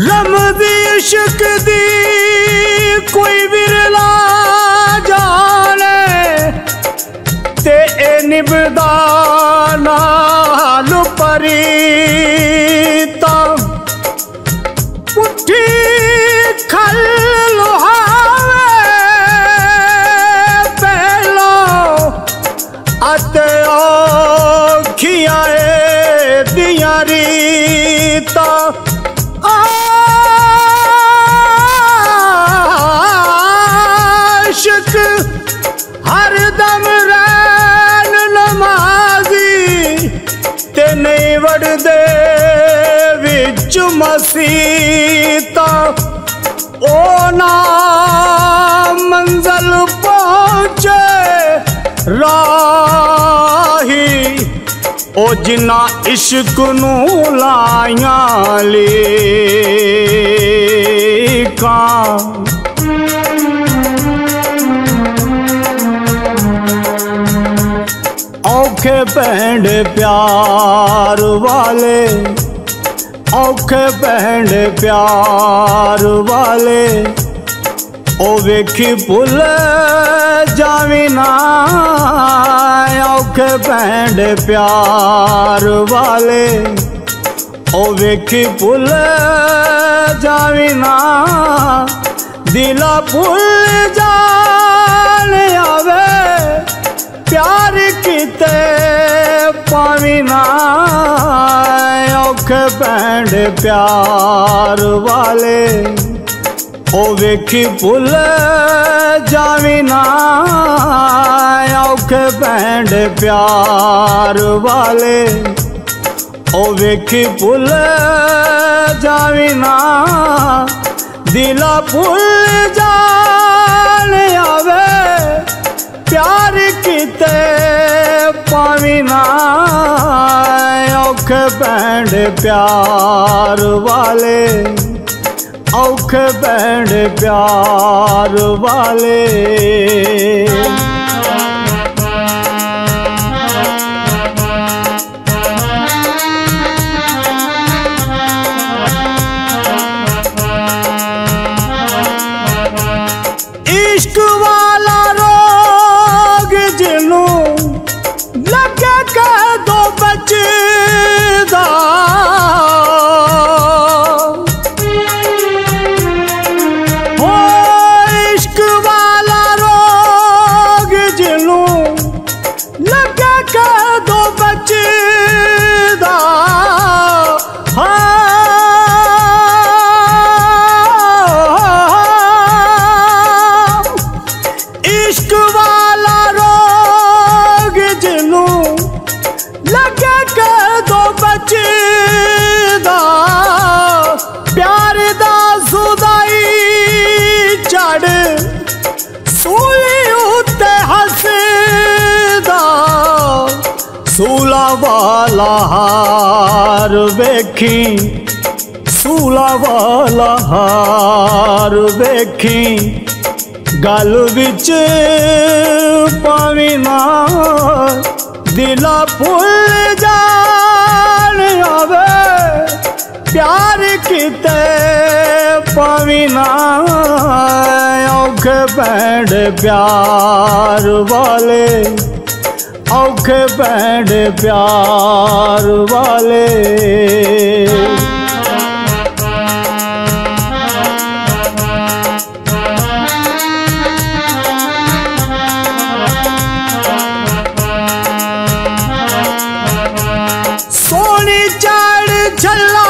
रमदी इश्क दी कोई विरला जाने ते ए निभदा नाल परीता पुठी खल लुहावे पहलो अते औखियां दियां रीता आशिक हर दम रैन नमाजी ते नहीं वड़दे विच मसीता ओ ना मंजिल पहुंचे राही ओ जिन्ना इश्क नू लाइयां लीकां औखे पैंड प्यार वाले औखे पैंड प्यार वाले ओ वेखी भुल जावी ना औखे पैंड प्यार वाले ओ वेखी भुल जावी ना दिला भुल जान आवे प्यार किते पावी ना औखे पैंड प्यार वाले ओ वेखी भुल जावी ना औखे पैंड प्यार वाले ओ वेखी भुल जावी ना दिला भुल जान आवे प्यार किते पावी ना औखे पैंड प्यार वाले औखे पैंड प्यार वाले इश्क वाला रोग जिनू लगे कह दो बचदा हो इश्क वाला रोग जिनू लगे कह दो बचदा इश्क वाला रोग जिनू लगे कह दो बचदा प्यार दा सुदाई चढ़ सूली उत्ते हसदा सूला वाला हार वेखी सूला वाला हार वेखी गल विच पावी ना दिला भुल जान आवे प्यार किते पावी ना औखे पैंड प्यार वाले औखे पैंड प्यार वाले सोनी चढ़ छला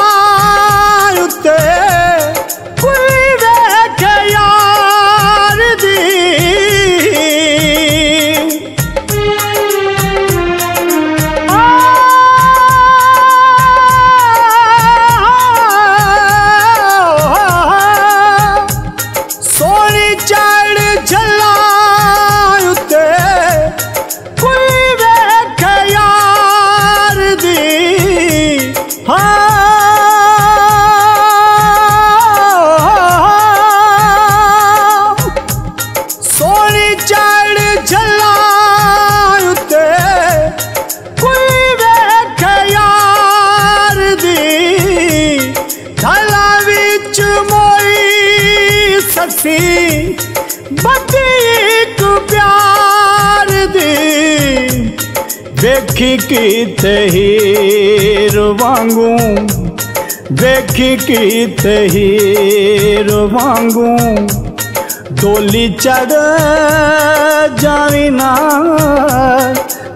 उत्ते कोई वेख यार दी सी बड़ी एक प्यार दी देखी किते हीर वांगू देखी किते हीर वांगू डोली चढ़ जावी ना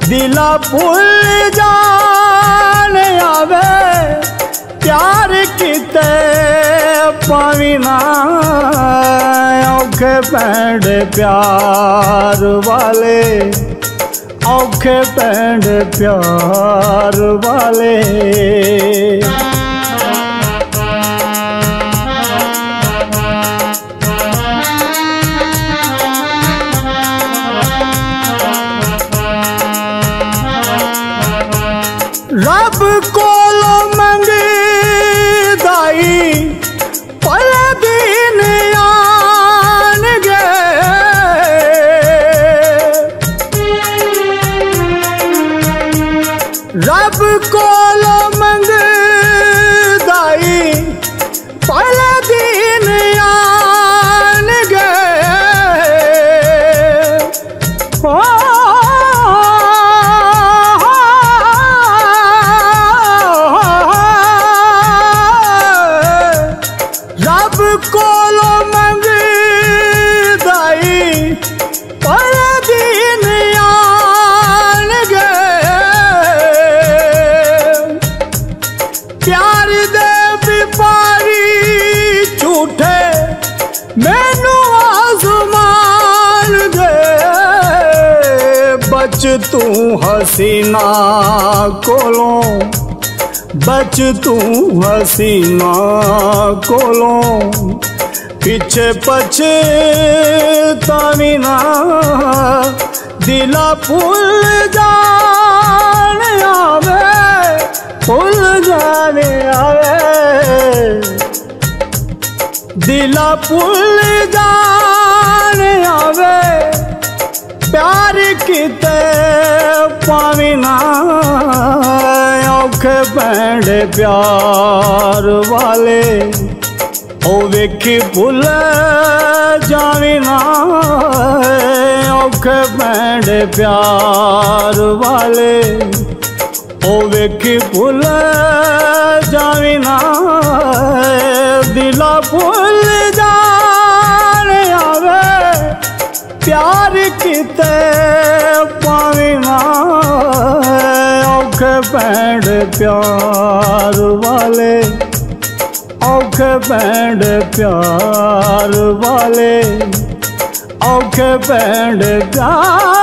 दिला भूल जान आवे प्यार किते पावी ना औखे पैंड प्यार वाले औखे पैंड प्यार वाले। रब कोलो मंगी दाई पल दिन आन गए रब कोलो मंगी दाई पल दिन आन गए रब कोलो मंगी दाई पर दिन आन गए प्यार दे व्यापारी झूठे मैनू आसमान गए बच तू हसीना कोलों बच तू हसीना कोलों पीछे पछतावी ना दिला भूल जाने आवे भूल जाने आवे दिला भूल जाने आवे प्यार किते पावी ना औखे पैंड प्यार वाले ओ वेखी भुल जावी ना औखे पैंड प्यार वाले ओ वेखी भुल जावी ना दिला भूल जाने आवे प्यार किते पावी ना औखे पैंड प्यार वाले औखे पैंड प्यार वाले औखे पैंड प्यार